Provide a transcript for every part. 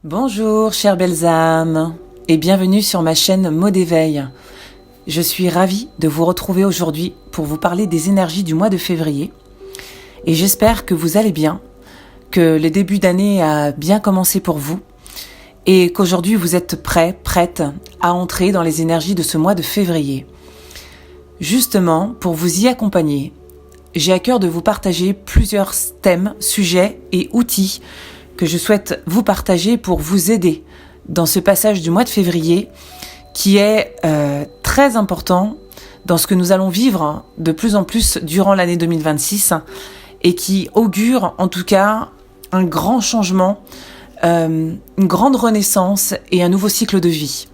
Bonjour chères belles âmes et bienvenue sur ma chaîne Mots d'éveil. Je suis ravie de vous retrouver aujourd'hui pour vous parler des énergies du mois de février et j'espère que vous allez bien, que le début d'année a bien commencé pour vous et qu'aujourd'hui vous êtes prête à entrer dans les énergies de ce mois de février. Justement, pour vous y accompagner, j'ai à cœur de vous partager plusieurs thèmes, sujets et outils que je souhaite vous partager pour vous aider dans ce passage du mois de février qui est très important dans ce que nous allons vivre de plus en plus durant l'année 2026 et qui augure en tout cas un grand changement, une grande renaissance et un nouveau cycle de vie.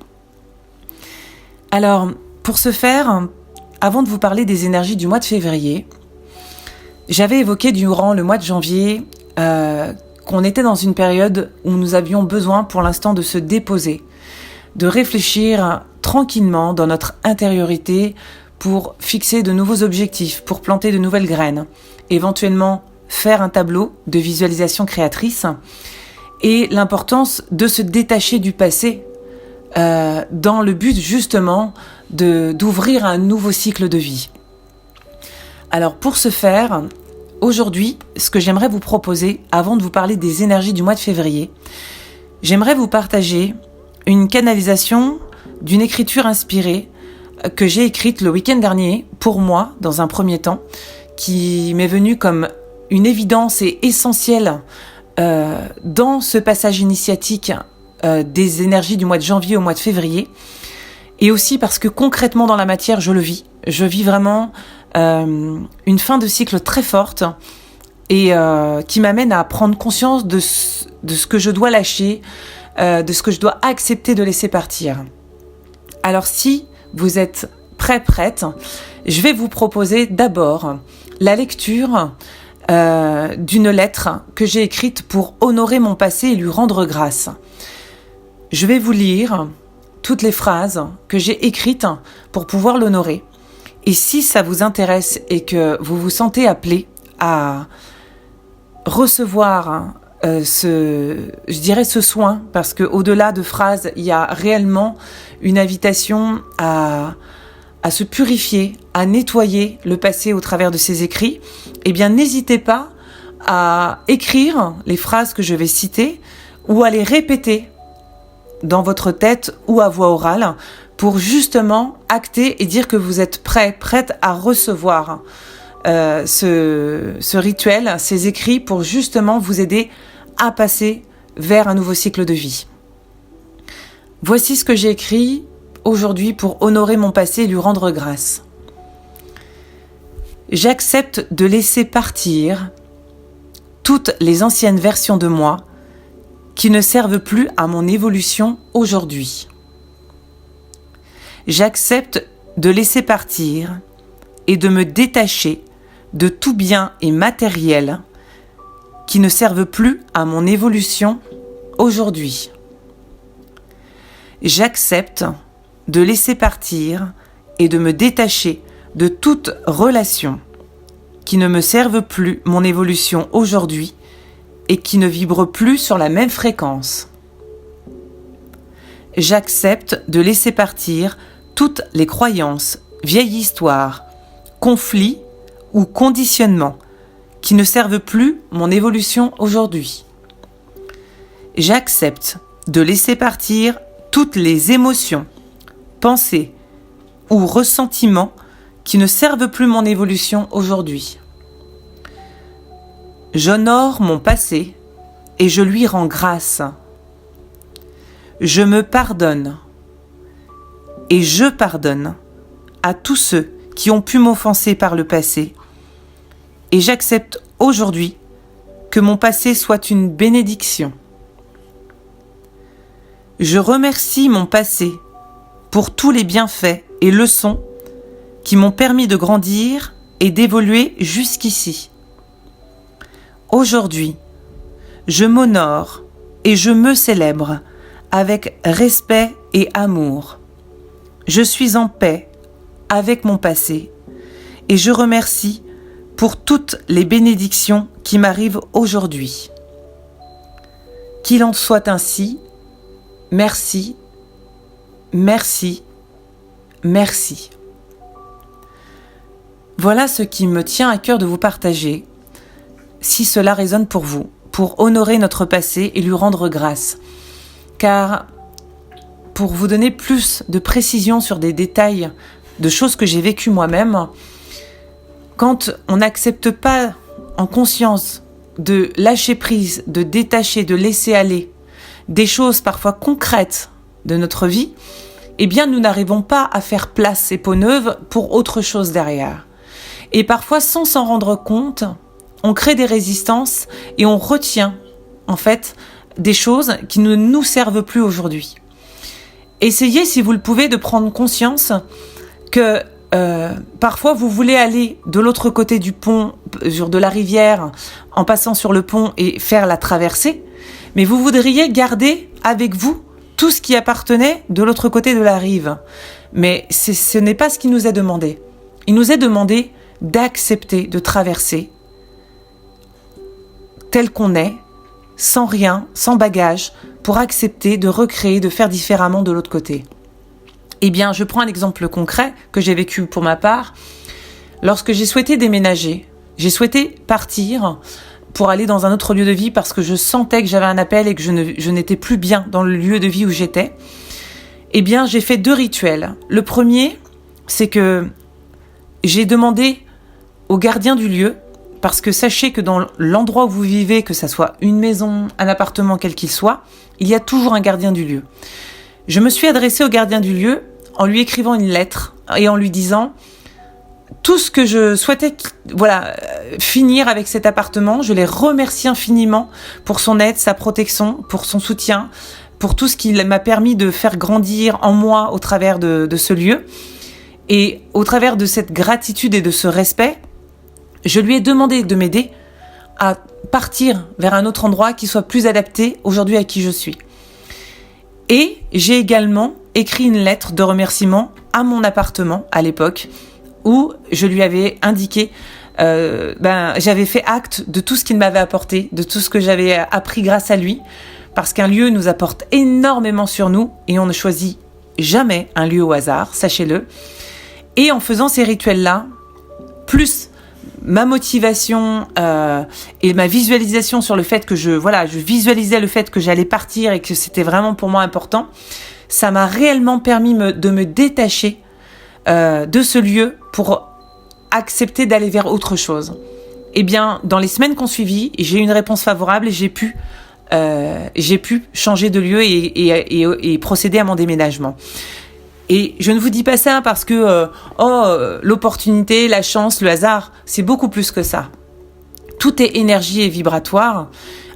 Alors, pour ce faire, avant de vous parler des énergies du mois de février, j'avais évoqué durant le mois de janvier qu'on était dans une période où nous avions besoin pour l'instant de se déposer, de réfléchir tranquillement dans notre intériorité pour fixer de nouveaux objectifs, pour planter de nouvelles graines, éventuellement faire un tableau de visualisation créatrice et l'importance de se détacher du passé dans le but justement d'ouvrir un nouveau cycle de vie. Alors pour ce faire, aujourd'hui, ce que j'aimerais vous proposer, avant de vous parler des énergies du mois de février, j'aimerais vous partager une canalisation d'une écriture inspirée que j'ai écrite le week-end dernier, pour moi, dans un premier temps, qui m'est venue comme une évidence et essentielle dans ce passage initiatique des énergies du mois de janvier au mois de février, et aussi parce que concrètement dans la matière, je le vis. Je vis vraiment une fin de cycle très forte et qui m'amène à prendre conscience de ce que je dois lâcher, de ce que je dois accepter de laisser partir. Alors si vous êtes prête, je vais vous proposer d'abord la lecture d'une lettre que j'ai écrite pour honorer mon passé et lui rendre grâce. Je vais vous lire toutes les phrases que j'ai écrites pour pouvoir l'honorer. Et si ça vous intéresse et que vous vous sentez appelé à recevoir ce soin, parce qu'au-delà de phrases, il y a réellement une invitation à se purifier, à nettoyer le passé au travers de ces écrits, eh bien n'hésitez pas à écrire les phrases que je vais citer ou à les répéter dans votre tête ou à voix orale pour justement acter et dire que vous êtes prête à recevoir ce rituel, ces écrits pour justement vous aider à passer vers un nouveau cycle de vie. Voici ce que j'ai écrit aujourd'hui pour honorer mon passé et lui rendre grâce. J'accepte de laisser partir toutes les anciennes versions de moi qui ne servent plus à mon évolution aujourd'hui. J'accepte de laisser partir et de me détacher de tout bien et matériel qui ne servent plus à mon évolution aujourd'hui. J'accepte de laisser partir et de me détacher de toute relation qui ne me servent plus mon évolution aujourd'hui et qui ne vibrent plus sur la même fréquence. J'accepte de laisser partir toutes les croyances, vieilles histoires, conflits ou conditionnements qui ne servent plus mon évolution aujourd'hui. J'accepte de laisser partir toutes les émotions, pensées ou ressentiments qui ne servent plus mon évolution aujourd'hui. J'honore mon passé et je lui rends grâce. Je me pardonne et je pardonne à tous ceux qui ont pu m'offenser par le passé et j'accepte aujourd'hui que mon passé soit une bénédiction. Je remercie mon passé pour tous les bienfaits et leçons qui m'ont permis de grandir et d'évoluer jusqu'ici. Aujourd'hui, je m'honore et je me célèbre avec respect et amour. Je suis en paix avec mon passé et je remercie pour toutes les bénédictions qui m'arrivent aujourd'hui. Qu'il en soit ainsi. Merci, merci, merci. Voilà ce qui me tient à cœur de vous partager, si cela résonne pour vous, pour honorer notre passé et lui rendre grâce. Car pour vous donner plus de précision sur des détails de choses que j'ai vécues moi-même, quand on n'accepte pas en conscience de lâcher prise, de détacher, de laisser aller des choses parfois concrètes de notre vie, eh bien nous n'arrivons pas à faire place et peau neuve pour autre chose derrière. Et parfois, sans s'en rendre compte, on crée des résistances et on retient, en fait, des choses qui ne nous servent plus aujourd'hui. Essayez, si vous le pouvez, de prendre conscience que parfois vous voulez aller de l'autre côté du pont, de la rivière, en passant sur le pont et faire la traversée, mais vous voudriez garder avec vous tout ce qui appartenait de l'autre côté de la rive. Mais ce n'est pas ce qui nous est demandé. Il nous est demandé d'accepter de traverser tel qu'on est, sans rien, sans bagage, pour accepter de recréer, de faire différemment de l'autre côté. Eh bien, je prends un exemple concret que j'ai vécu pour ma part. Lorsque j'ai souhaité déménager, j'ai souhaité partir pour aller dans un autre lieu de vie parce que je sentais que j'avais un appel et que je n'étais plus bien dans le lieu de vie où j'étais. Eh bien, j'ai fait 2 rituels. Le premier, c'est que j'ai demandé au gardien du lieu, parce que sachez que dans l'endroit où vous vivez, que ça soit une maison, un appartement, quel qu'il soit, il y a toujours un gardien du lieu. Je me suis adressée au gardien du lieu en lui écrivant une lettre et en lui disant tout ce que je souhaitais finir avec cet appartement. Je les remercie infiniment pour son aide, sa protection, pour son soutien, pour tout ce qu'il m'a permis de faire grandir en moi au travers de ce lieu. Et au travers de cette gratitude et de ce respect, je lui ai demandé de m'aider à partir vers un autre endroit qui soit plus adapté aujourd'hui à qui je suis. Et j'ai également écrit une lettre de remerciement à mon appartement à l'époque où je lui avais indiqué, j'avais fait acte de tout ce qu'il m'avait apporté, de tout ce que j'avais appris grâce à lui, parce qu'un lieu nous apporte énormément sur nous et on ne choisit jamais un lieu au hasard, sachez-le. Et en faisant ces rituels-là, plus ma motivation et ma visualisation sur le fait que je visualisais le fait que j'allais partir et que c'était vraiment pour moi important, ça m'a réellement permis de me détacher de ce lieu pour accepter d'aller vers autre chose. Eh bien, dans les semaines qui ont suivi, j'ai eu une réponse favorable et j'ai pu changer de lieu et procéder à mon déménagement. Et je ne vous dis pas ça parce que l'opportunité, la chance, le hasard, c'est beaucoup plus que ça. Tout est énergie et vibratoire.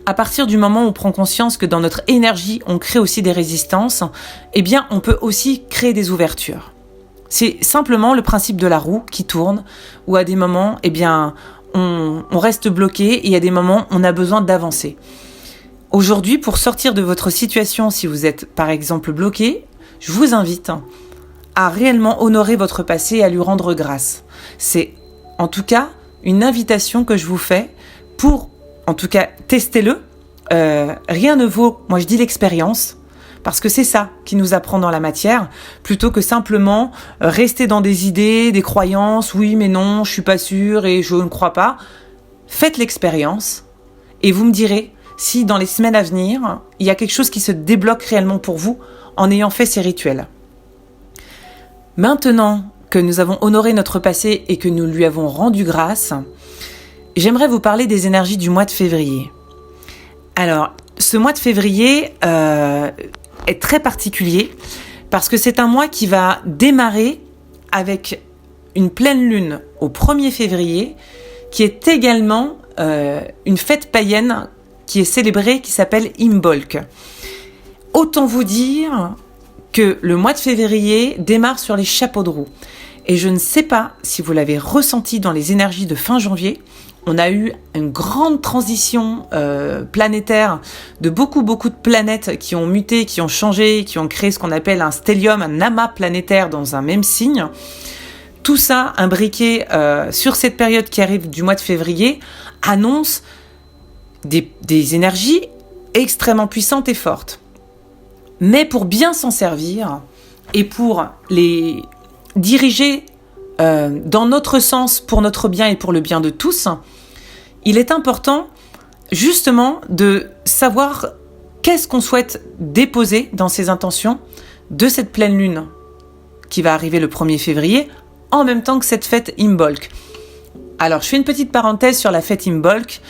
À partir du moment où on prend conscience que dans notre énergie, on crée aussi des résistances, eh bien, on peut aussi créer des ouvertures. C'est simplement le principe de la roue qui tourne, où à des moments, eh bien, on reste bloqué et à des moments, on a besoin d'avancer. Aujourd'hui, pour sortir de votre situation, si vous êtes par exemple bloqué, je vous invite à réellement honorer votre passé et à lui rendre grâce. C'est en tout cas une invitation que je vous fais pour, en tout cas, testez-le. Rien ne vaut, moi je dis l'expérience, parce que c'est ça qui nous apprend dans la matière, plutôt que simplement rester dans des idées, des croyances, oui mais non, je suis pas sûre et je ne crois pas. Faites l'expérience et vous me direz si dans les semaines à venir, il y a quelque chose qui se débloque réellement pour vous en ayant fait ces rituels. Maintenant que nous avons honoré notre passé et que nous lui avons rendu grâce, j'aimerais vous parler des énergies du mois de février. Alors, ce mois de février est très particulier parce que c'est un mois qui va démarrer avec une pleine lune au 1er février qui est également une fête païenne qui est célébrée, qui s'appelle Imbolc. Autant vous dire que le mois de février démarre sur les chapeaux de roue. Et je ne sais pas si vous l'avez ressenti dans les énergies de fin janvier. On a eu une grande transition planétaire de beaucoup de planètes qui ont muté, qui ont changé, qui ont créé ce qu'on appelle un stellium, un amas planétaire dans un même signe. Tout ça imbriqué sur cette période qui arrive du mois de février annonce des énergies extrêmement puissantes et fortes. Mais pour bien s'en servir et pour les diriger dans notre sens, pour notre bien et pour le bien de tous, il est important justement de savoir qu'est-ce qu'on souhaite déposer dans ces intentions de cette pleine lune qui va arriver le 1er février, en même temps que cette fête Imbolc. Alors, je fais une petite parenthèse sur la fête Imbolc.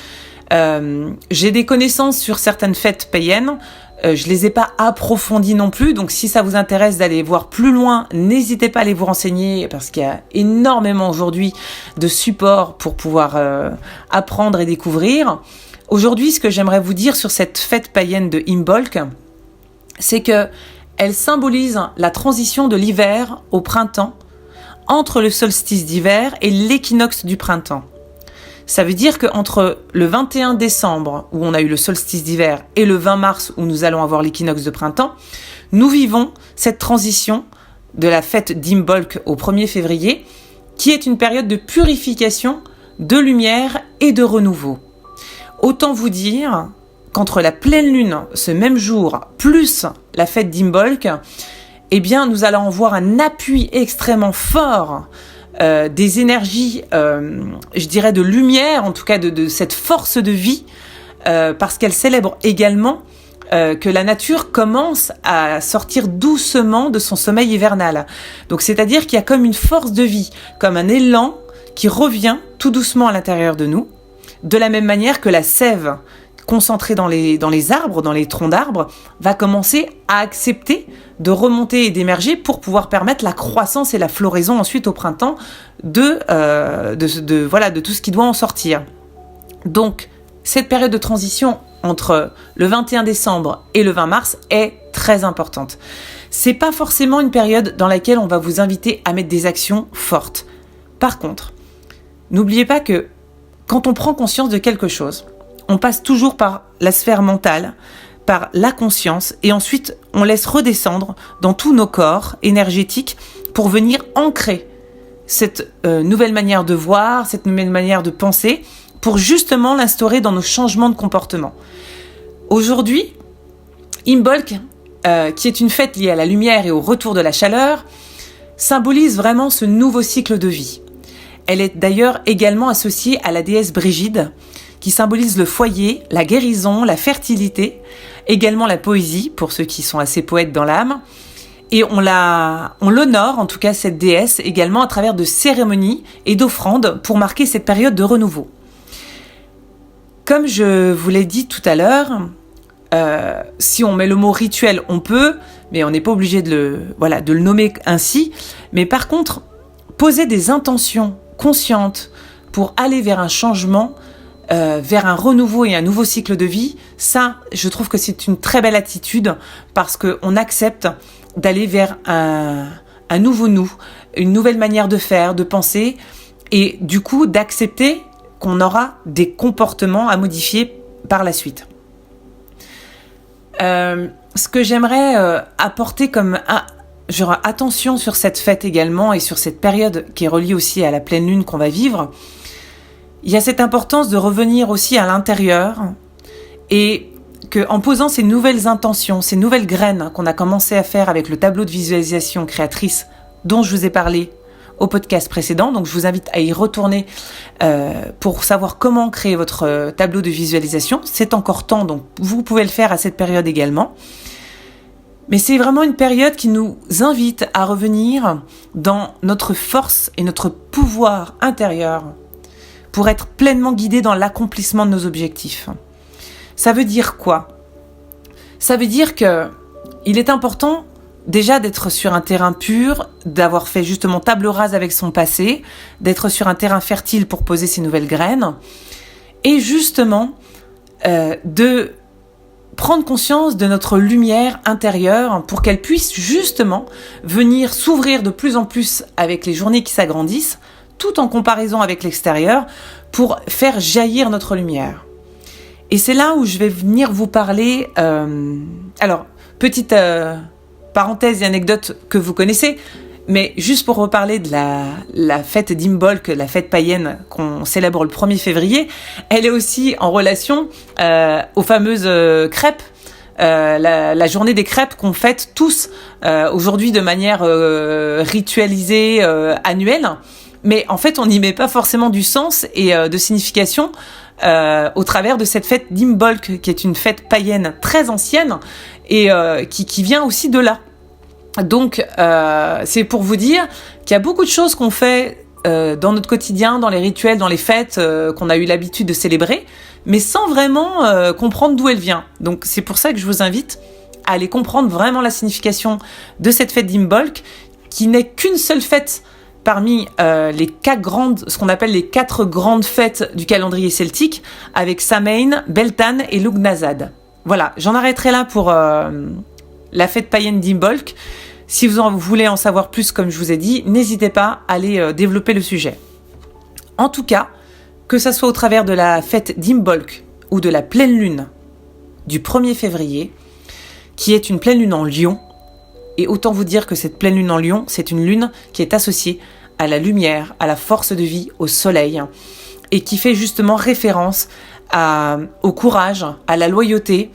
J'ai des connaissances sur certaines fêtes païennes. Je les ai pas approfondies non plus. Donc, si ça vous intéresse d'aller voir plus loin, n'hésitez pas à aller vous renseigner parce qu'il y a énormément aujourd'hui de supports pour pouvoir apprendre et découvrir. Aujourd'hui, ce que j'aimerais vous dire sur cette fête païenne de Imbolc, c'est que elle symbolise la transition de l'hiver au printemps, entre le solstice d'hiver et l'équinoxe du printemps. Ça veut dire qu'entre le 21 décembre, où on a eu le solstice d'hiver, et le 20 mars, où nous allons avoir l'équinoxe de printemps, nous vivons cette transition de la fête d'Imbolc au 1er février, qui est une période de purification, de lumière et de renouveau. Autant vous dire qu'entre la pleine lune, ce même jour, plus la fête d'Imbolc, eh bien, nous allons voir un appui extrêmement fort des énergies, je dirais de lumière, en tout cas de cette force de vie, parce qu'elle célèbre également que la nature commence à sortir doucement de son sommeil hivernal. Donc, c'est-à-dire qu'il y a comme une force de vie, comme un élan qui revient tout doucement à l'intérieur de nous, de la même manière que la sève concentrée dans les arbres, dans les troncs d'arbres, va commencer à accepter de remonter et d'émerger pour pouvoir permettre la croissance et la floraison ensuite au printemps de tout ce qui doit en sortir. Donc, cette période de transition entre le 21 décembre et le 20 mars est très importante. C'est pas forcément une période dans laquelle on va vous inviter à mettre des actions fortes. Par contre, n'oubliez pas que quand on prend conscience de quelque chose, on passe toujours par la sphère mentale, par la conscience, et ensuite on laisse redescendre dans tous nos corps énergétiques pour venir ancrer cette nouvelle manière de voir, cette nouvelle manière de penser, pour justement l'instaurer dans nos changements de comportement. Aujourd'hui, Imbolc, qui est une fête liée à la lumière et au retour de la chaleur, symbolise vraiment ce nouveau cycle de vie. Elle est d'ailleurs également associée à la déesse Brigide, qui symbolise le foyer, la guérison, la fertilité, également la poésie, pour ceux qui sont assez poètes dans l'âme. Et on l'honore, en tout cas cette déesse, également à travers de cérémonies et d'offrandes pour marquer cette période de renouveau. Comme je vous l'ai dit tout à l'heure, si on met le mot rituel, on peut, mais on n'est pas obligé de le nommer ainsi. Mais par contre, poser des intentions conscientes pour aller vers un changement, vers un renouveau et un nouveau cycle de vie, ça, je trouve que c'est une très belle attitude parce qu'on accepte d'aller vers un nouveau nous, une nouvelle manière de faire, de penser et du coup d'accepter qu'on aura des comportements à modifier par la suite. Ce que j'aimerais apporter comme attention sur cette fête également et sur cette période qui est reliée aussi à la pleine lune qu'on va vivre, il y a cette importance de revenir aussi à l'intérieur et qu'en posant ces nouvelles intentions, ces nouvelles graines qu'on a commencé à faire avec le tableau de visualisation créatrice dont je vous ai parlé au podcast précédent, donc je vous invite à y retourner pour savoir comment créer votre tableau de visualisation. C'est encore temps, donc vous pouvez le faire à cette période également. Mais c'est vraiment une période qui nous invite à revenir dans notre force et notre pouvoir intérieur pour être pleinement guidés dans l'accomplissement de nos objectifs. Ça veut dire quoi ? Ça veut dire que il est important déjà d'être sur un terrain pur, d'avoir fait justement table rase avec son passé, d'être sur un terrain fertile pour poser ses nouvelles graines, et justement de prendre conscience de notre lumière intérieure pour qu'elle puisse justement venir s'ouvrir de plus en plus avec les journées qui s'agrandissent, tout en comparaison avec l'extérieur, pour faire jaillir notre lumière. Et c'est là où je vais venir vous parler... Alors, petite parenthèse et anecdote que vous connaissez, Mais juste pour reparler de la fête d'Imbolc, la fête païenne qu'on célèbre le 1er février, elle est aussi en relation aux fameuses crêpes, la journée des crêpes qu'on fête tous aujourd'hui de manière ritualisée, annuelle. Mais en fait, on n'y met pas forcément du sens et de signification au travers de cette fête d'Imbolc, qui est une fête païenne très ancienne et qui vient aussi de là. Donc, c'est pour vous dire qu'il y a beaucoup de choses qu'on fait dans notre quotidien, dans les rituels, dans les fêtes qu'on a eu l'habitude de célébrer, mais sans vraiment comprendre d'où elle vient. Donc, c'est pour ça que je vous invite à aller comprendre vraiment la signification de cette fête d'Imbolc, qui n'est qu'une seule fête parmi ce qu'on appelle les 4 grandes fêtes du calendrier celtique, avec Samhain, Beltane et Lugnasad. Voilà, j'en arrêterai là pour la fête païenne d'Imbolc. Si vous voulez en savoir plus, comme je vous ai dit, n'hésitez pas à aller développer le sujet. En tout cas, que ça soit au travers de la fête d'Imbolc ou de la pleine lune du 1er février, qui est une pleine lune en Lion, et autant vous dire que cette pleine lune en Lion, c'est une lune qui est associée à la lumière, à la force de vie, au soleil, et qui fait justement référence au courage, à la loyauté,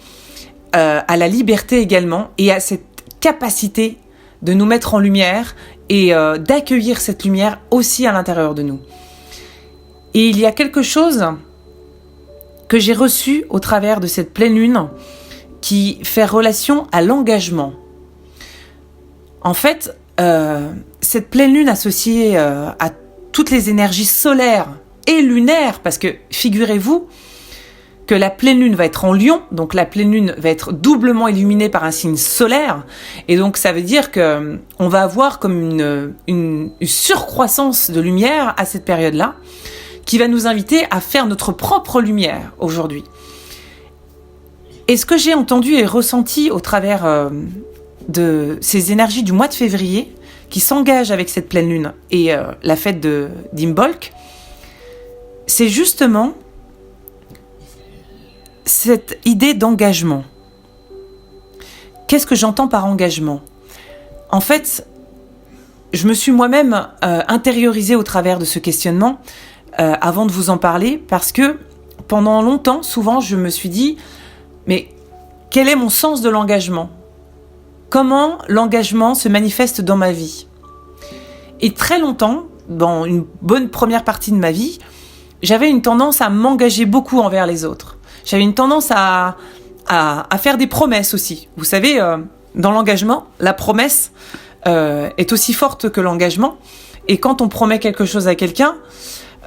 à la liberté également, et à cette capacité de nous mettre en lumière et d'accueillir cette lumière aussi à l'intérieur de nous. Et il y a quelque chose que j'ai reçu au travers de cette pleine lune qui fait relation à l'engagement. En fait, cette pleine lune associée à toutes les énergies solaires et lunaires, parce que figurez-vous que la pleine lune va être en Lion, donc la pleine lune va être doublement illuminée par un signe solaire, et donc ça veut dire que on va avoir comme une surcroissance de lumière à cette période-là, qui va nous inviter à faire notre propre lumière aujourd'hui. Et ce que j'ai entendu et ressenti au travers de ces énergies du mois de février, qui s'engagent avec cette pleine lune et la fête d'Imbolc, c'est justement cette idée d'engagement. Qu'est-ce que j'entends par engagement ? En fait, je me suis moi-même intériorisée au travers de ce questionnement avant de vous en parler, parce que pendant longtemps, souvent, je me suis dit, mais quel est mon sens de l'engagement ? Comment l'engagement se manifeste dans ma vie ? Et très longtemps, dans une bonne première partie de ma vie, j'avais une tendance à m'engager beaucoup envers les autres. J'avais une tendance à faire des promesses aussi. Vous savez, dans l'engagement, la promesse est aussi forte que l'engagement. Et quand on promet quelque chose à quelqu'un,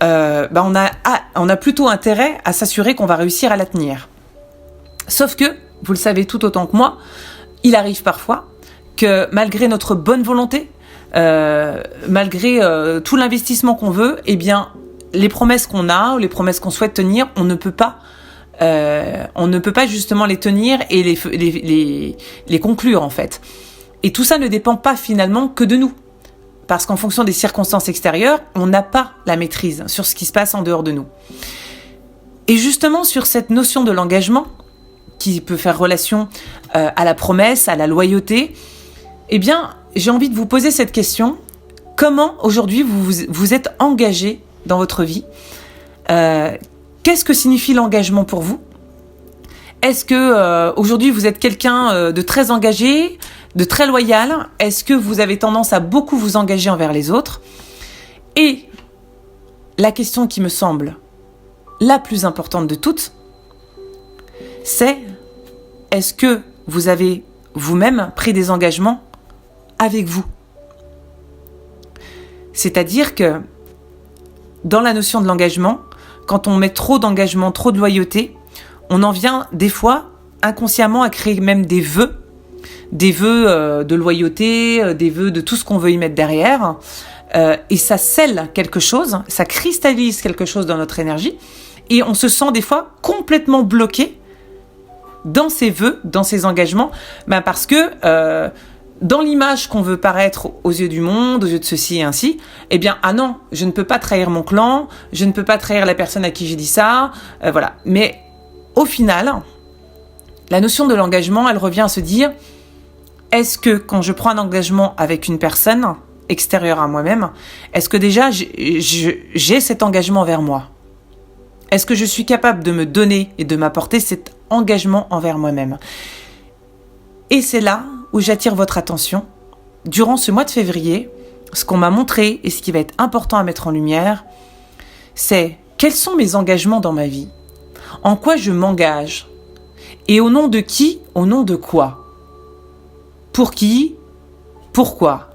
on a plutôt intérêt à s'assurer qu'on va réussir à la tenir. Sauf que, vous le savez tout autant que moi, il arrive parfois que malgré notre bonne volonté, malgré tout l'investissement qu'on veut, eh bien, les promesses qu'on a ou les promesses qu'on souhaite tenir, on ne peut pas justement les tenir et les conclure en fait. Et tout ça ne dépend pas finalement que de nous. Parce qu'en fonction des circonstances extérieures, on n'a pas la maîtrise sur ce qui se passe en dehors de nous. Et justement sur cette notion de l'engagement, qui peut faire relation à la promesse, à la loyauté, eh bien, j'ai envie de vous poser cette question. Comment aujourd'hui vous êtes engagé dans votre vie ? Qu'est-ce que signifie l'engagement pour vous ? Est-ce que aujourd'hui vous êtes quelqu'un de très engagé, de très loyal ? Est-ce que vous avez tendance à beaucoup vous engager envers les autres ? Et la question qui me semble la plus importante de toutes, c'est est-ce que vous avez vous-même pris des engagements avec vous ? C'est-à-dire que dans la notion de l'engagement, quand on met trop d'engagement, trop de loyauté, on en vient des fois inconsciemment à créer même des vœux de loyauté, des vœux de tout ce qu'on veut y mettre derrière, et ça scelle quelque chose, ça cristallise quelque chose dans notre énergie, et on se sent des fois complètement bloqué dans ses vœux, dans ses engagements, parce que dans l'image qu'on veut paraître aux yeux du monde, aux yeux de ceci et ainsi, eh bien, ah non, je ne peux pas trahir mon clan, je ne peux pas trahir la personne à qui j'ai dit ça, voilà. Mais au final, la notion de l'engagement, elle revient à se dire, est-ce que quand je prends un engagement avec une personne, extérieur à moi-même, est-ce que déjà j'ai cet engagement envers moi? Est-ce que je suis capable de me donner et de m'apporter cet engagement envers moi-même? Et c'est là où j'attire votre attention. Durant ce mois de février, ce qu'on m'a montré et ce qui va être important à mettre en lumière, c'est quels sont mes engagements dans ma vie? En quoi je m'engage? Et au nom de qui? Au nom de quoi? Pour qui? Pourquoi?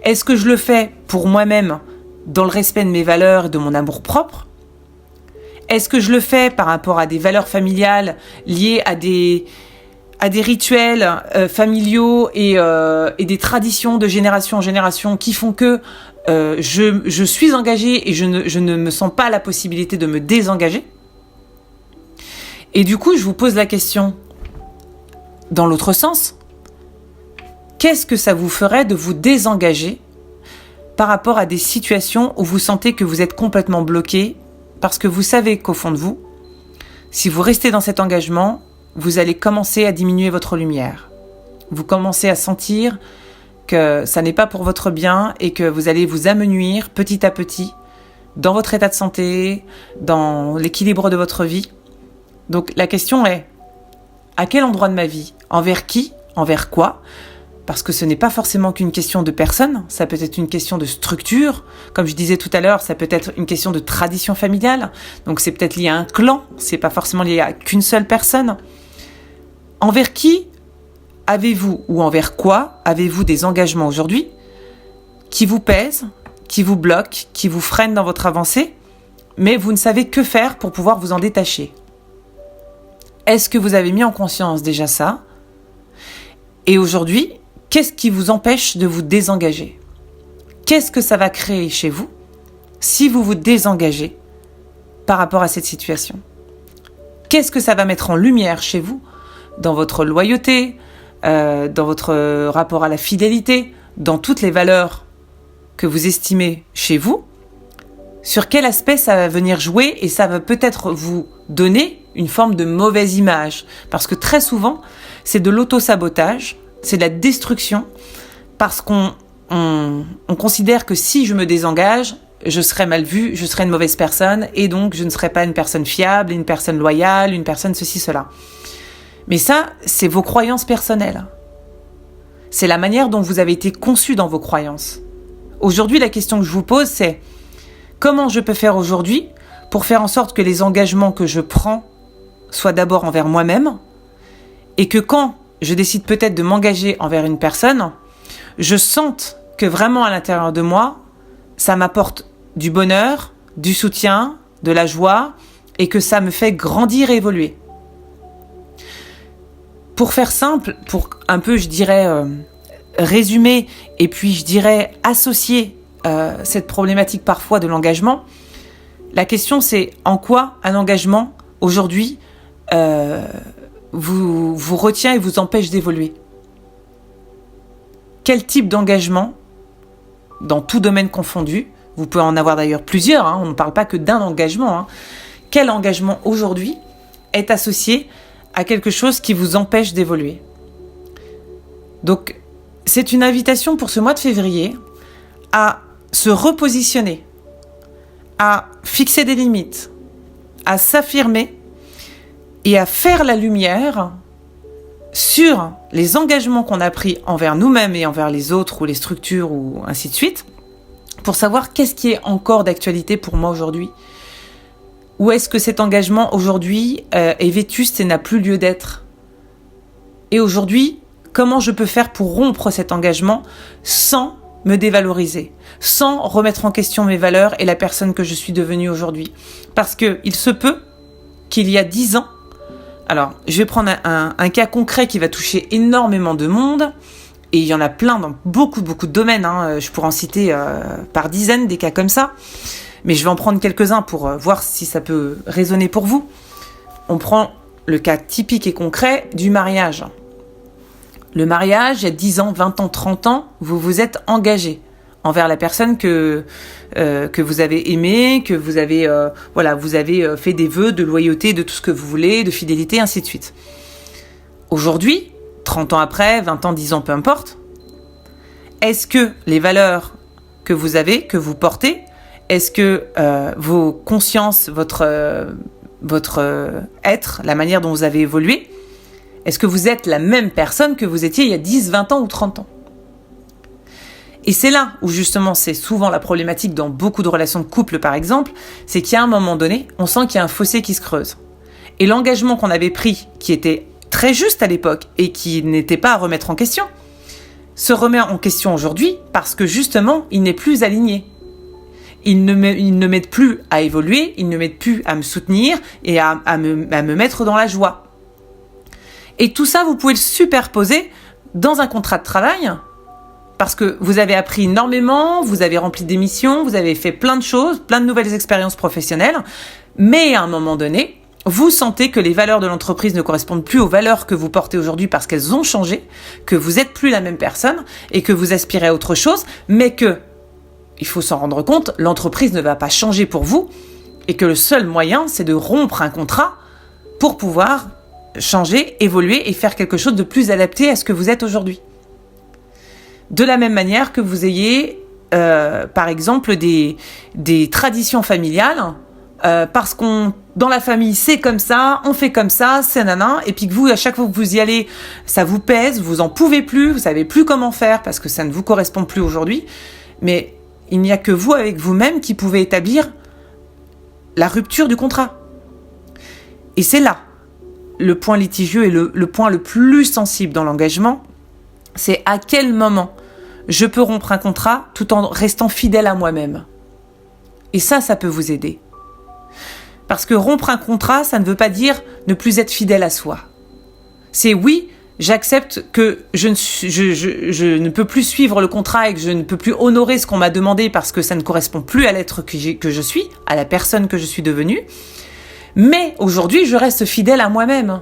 Est-ce que je le fais pour moi-même dans le respect de mes valeurs et de mon amour propre? Est-ce que je le fais par rapport à des valeurs familiales liées à des rituels familiaux et des traditions de génération en génération qui font que je suis engagée et je ne me sens pas la possibilité de me désengager? Et du coup, je vous pose la question dans l'autre sens. Qu'est-ce que ça vous ferait de vous désengager par rapport à des situations où vous sentez que vous êtes complètement bloqué parce que vous savez qu'au fond de vous, si vous restez dans cet engagement, vous allez commencer à diminuer votre lumière. Vous commencez à sentir que ça n'est pas pour votre bien et que vous allez vous amenuire petit à petit dans votre état de santé, dans l'équilibre de votre vie. Donc la question est, à quel endroit de ma vie? Envers qui? Envers quoi? Parce que ce n'est pas forcément qu'une question de personne, ça peut être une question de structure. Comme je disais tout à l'heure, ça peut être une question de tradition familiale. Donc c'est peut-être lié à un clan, c'est pas forcément lié à qu'une seule personne. Envers qui avez-vous ou envers quoi avez-vous des engagements aujourd'hui qui vous pèsent, qui vous bloquent, qui vous freinent dans votre avancée, mais vous ne savez que faire pour pouvoir vous en détacher? Est-ce que vous avez mis en conscience déjà ça? Et aujourd'hui, qu'est-ce qui vous empêche de vous désengager? Qu'est-ce que ça va créer chez vous si vous vous désengagez par rapport à cette situation? Qu'est-ce que ça va mettre en lumière chez vous dans votre loyauté, dans votre rapport à la fidélité, dans toutes les valeurs que vous estimez chez vous? Sur quel aspect ça va venir jouer et ça va peut-être vous donner une forme de mauvaise image? Parce que très souvent, c'est de l'auto-sabotage, c'est de la destruction, parce qu'on considère que si je me désengage, je serai mal vue, je serai une mauvaise personne, et donc je ne serai pas une personne fiable, une personne loyale, une personne ceci, cela. Mais ça, c'est vos croyances personnelles. C'est la manière dont vous avez été conçu dans vos croyances. Aujourd'hui, la question que je vous pose, c'est comment je peux faire aujourd'hui pour faire en sorte que les engagements que je prends soient d'abord envers moi-même, et que quand je décide peut-être de m'engager envers une personne, je sente que vraiment à l'intérieur de moi, ça m'apporte du bonheur, du soutien, de la joie, et que ça me fait grandir et évoluer. Pour faire simple, pour un peu, je dirais, résumer, et puis je dirais associer cette problématique parfois de l'engagement, la question c'est en quoi un engagement aujourd'hui vous retient et vous empêche d'évoluer. Quel type d'engagement, dans tout domaine confondu, vous pouvez en avoir d'ailleurs plusieurs, on ne parle pas que d'un engagement, quel engagement aujourd'hui est associé à quelque chose qui vous empêche d'évoluer? Donc, c'est une invitation pour ce mois de février à se repositionner, à fixer des limites, à s'affirmer et à faire la lumière sur les engagements qu'on a pris envers nous-mêmes et envers les autres ou les structures ou ainsi de suite, pour savoir qu'est-ce qui est encore d'actualité pour moi aujourd'hui. Ou est-ce que cet engagement aujourd'hui est vétuste et n'a plus lieu d'être? Et aujourd'hui, comment je peux faire pour rompre cet engagement sans me dévaloriser, sans remettre en question mes valeurs et la personne que je suis devenue aujourd'hui? Parce qu'il se peut qu'il y a 10 ans, alors je vais prendre un cas concret qui va toucher énormément de monde, et il y en a plein dans beaucoup de domaines, je pourrais en citer par dizaines des cas comme ça, mais je vais en prendre quelques-uns pour voir si ça peut résonner pour vous. On prend le cas typique et concret du mariage. Le mariage, il y a 10 ans, 20 ans, 30 ans, vous vous êtes engagé envers la personne que vous avez aimée, que vous avez, vous avez fait des vœux de loyauté, de tout ce que vous voulez, de fidélité, ainsi de suite. Aujourd'hui, 30 ans après, 20 ans, 10 ans, peu importe, est-ce que les valeurs que vous avez, que vous portez, est-ce que vos consciences, votre être, la manière dont vous avez évolué, est-ce que vous êtes la même personne que vous étiez il y a 10, 20 ans ou 30 ans? Et c'est là où justement c'est souvent la problématique dans beaucoup de relations de couple par exemple, c'est qu'il y a un moment donné, on sent qu'il y a un fossé qui se creuse. Et l'engagement qu'on avait pris, qui était très juste à l'époque et qui n'était pas à remettre en question, se remet en question aujourd'hui parce que justement il n'est plus aligné. Ils ne m'aident plus à évoluer, ils ne m'aident plus à me soutenir et à me mettre dans la joie. Et tout ça, vous pouvez le superposer dans un contrat de travail parce que vous avez appris énormément, vous avez rempli des missions, vous avez fait plein de choses, plein de nouvelles expériences professionnelles, mais à un moment donné, vous sentez que les valeurs de l'entreprise ne correspondent plus aux valeurs que vous portez aujourd'hui parce qu'elles ont changé, que vous n'êtes plus la même personne et que vous aspirez à autre chose, mais que, il faut s'en rendre compte, l'entreprise ne va pas changer pour vous et que le seul moyen, c'est de rompre un contrat pour pouvoir changer, évoluer et faire quelque chose de plus adapté à ce que vous êtes aujourd'hui. De la même manière que vous ayez, par exemple, des traditions familiales, parce qu'on dans la famille c'est comme ça, on fait comme ça, c'est nanan, et puis que vous, à chaque fois que vous y allez, ça vous pèse, vous en pouvez plus, vous savez plus comment faire parce que ça ne vous correspond plus aujourd'hui, mais il n'y a que vous avec vous-même qui pouvez établir la rupture du contrat. Et c'est là le point litigieux et le point le plus sensible dans l'engagement, c'est à quel moment je peux rompre un contrat tout en restant fidèle à moi-même. Et ça peut vous aider. Parce que rompre un contrat, ça ne veut pas dire ne plus être fidèle à soi. C'est oui, j'accepte que je ne peux plus suivre le contrat et que je ne peux plus honorer ce qu'on m'a demandé parce que ça ne correspond plus à l'être que je suis, à la personne que je suis devenue. Mais aujourd'hui, je reste fidèle à moi-même.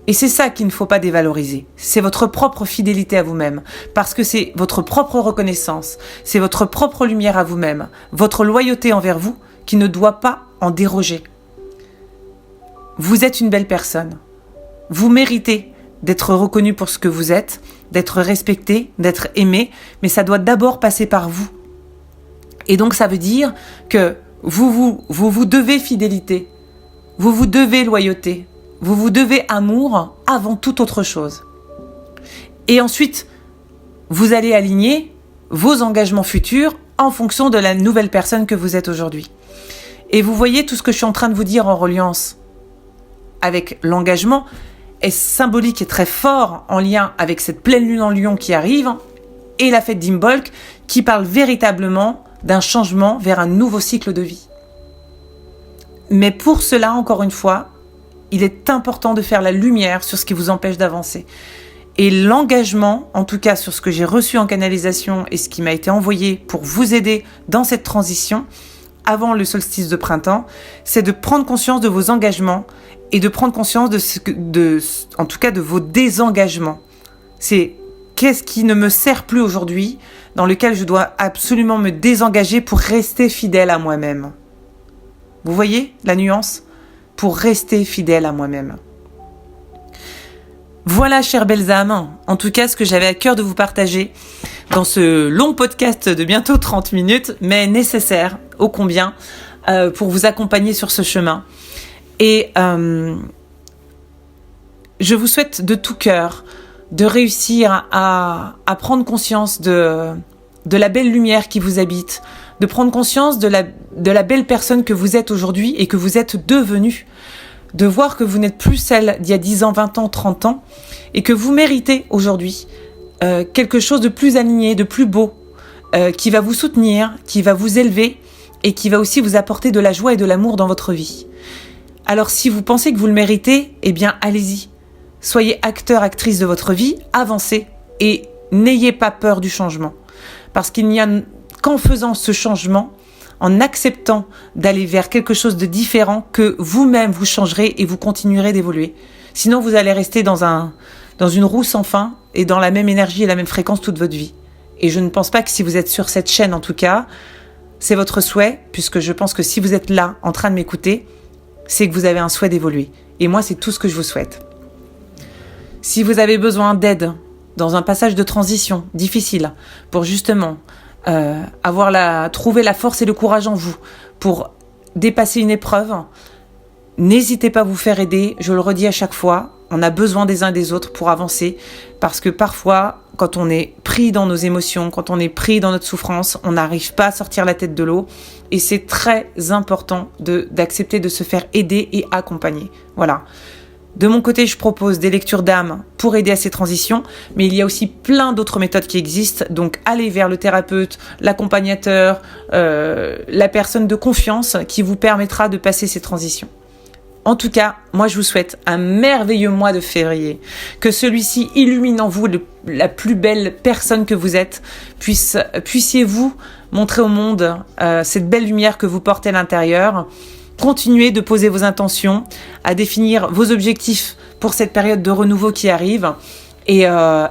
Et c'est ça qu'il ne faut pas dévaloriser. C'est votre propre fidélité à vous-même. Parce que c'est votre propre reconnaissance. C'est votre propre lumière à vous-même. Votre loyauté envers vous qui ne doit pas en déroger. Vous êtes une belle personne. Vous méritez d'être reconnu pour ce que vous êtes, d'être respecté, d'être aimé, mais ça doit d'abord passer par vous. Et donc ça veut dire que vous devez fidélité, vous devez loyauté, vous devez amour avant toute autre chose. Et ensuite, vous allez aligner vos engagements futurs en fonction de la nouvelle personne que vous êtes aujourd'hui. Et vous voyez tout ce que je suis en train de vous dire en reliance avec l'engagement est symbolique et très fort en lien avec cette pleine lune en Lion qui arrive et la fête d'Imbolc qui parle véritablement d'un changement vers un nouveau cycle de vie. Mais pour cela, encore une fois, il est important de faire la lumière sur ce qui vous empêche d'avancer. Et l'engagement, en tout cas sur ce que j'ai reçu en canalisation et ce qui m'a été envoyé pour vous aider dans cette transition, avant le solstice de printemps, c'est de prendre conscience de vos engagements et de prendre conscience en tout cas de vos désengagements. C'est qu'est-ce qui ne me sert plus aujourd'hui, dans lequel je dois absolument me désengager pour rester fidèle à moi-même. Vous voyez la nuance ? Pour rester fidèle à moi-même. Voilà, chères belles âmes, en tout cas ce que j'avais à cœur de vous partager dans ce long podcast de bientôt 30 minutes, mais nécessaire, ô combien, pour vous accompagner sur ce chemin. Et je vous souhaite de tout cœur de réussir à prendre conscience de la belle lumière qui vous habite, de prendre conscience de la belle personne que vous êtes aujourd'hui et que vous êtes devenue, de voir que vous n'êtes plus celle d'il y a 10 ans, 20 ans, 30 ans, et que vous méritez aujourd'hui quelque chose de plus aligné, de plus beau, qui va vous soutenir, qui va vous élever et qui va aussi vous apporter de la joie et de l'amour dans votre vie. Alors si vous pensez que vous le méritez, eh bien allez-y. Soyez acteur, actrice de votre vie, avancez et n'ayez pas peur du changement. Parce qu'il n'y a qu'en faisant ce changement, en acceptant d'aller vers quelque chose de différent, que vous-même vous changerez et vous continuerez d'évoluer. Sinon, vous allez rester dans une roue sans fin et dans la même énergie et la même fréquence toute votre vie. Et je ne pense pas que si vous êtes sur cette chaîne, en tout cas, c'est votre souhait, puisque je pense que si vous êtes là, en train de m'écouter, c'est que vous avez un souhait d'évoluer. Et moi, c'est tout ce que je vous souhaite. Si vous avez besoin d'aide dans un passage de transition difficile, pour justement trouver la force et le courage en vous pour dépasser une épreuve, n'hésitez pas à vous faire aider. Je le redis à chaque fois, on a besoin des uns des autres pour avancer, parce que parfois, quand on est pris dans nos émotions, quand on est pris dans notre souffrance, on n'arrive pas à sortir la tête de l'eau, et c'est très important d'accepter de se faire aider et accompagner. Voilà. De mon côté, je propose des lectures d'âme pour aider à ces transitions, mais il y a aussi plein d'autres méthodes qui existent, donc allez vers le thérapeute, l'accompagnateur, la personne de confiance qui vous permettra de passer ces transitions. En tout cas, moi je vous souhaite un merveilleux mois de février, que celui-ci illumine en vous la plus belle personne que vous êtes, puissiez-vous montrer au monde cette belle lumière que vous portez à l'intérieur. Continuez de poser vos intentions, à définir vos objectifs pour cette période de renouveau qui arrive, et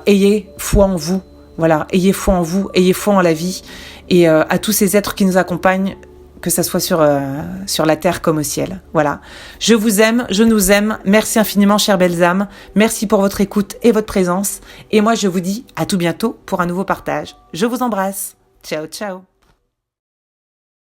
ayez foi en vous. Voilà, ayez foi en vous, ayez foi en la vie, et à tous ces êtres qui nous accompagnent, que ça soit sur la terre comme au ciel. Voilà. Je vous aime, je nous aime. Merci infiniment, chères belles âmes. Merci pour votre écoute et votre présence. Et moi, je vous dis à tout bientôt pour un nouveau partage. Je vous embrasse. Ciao, ciao.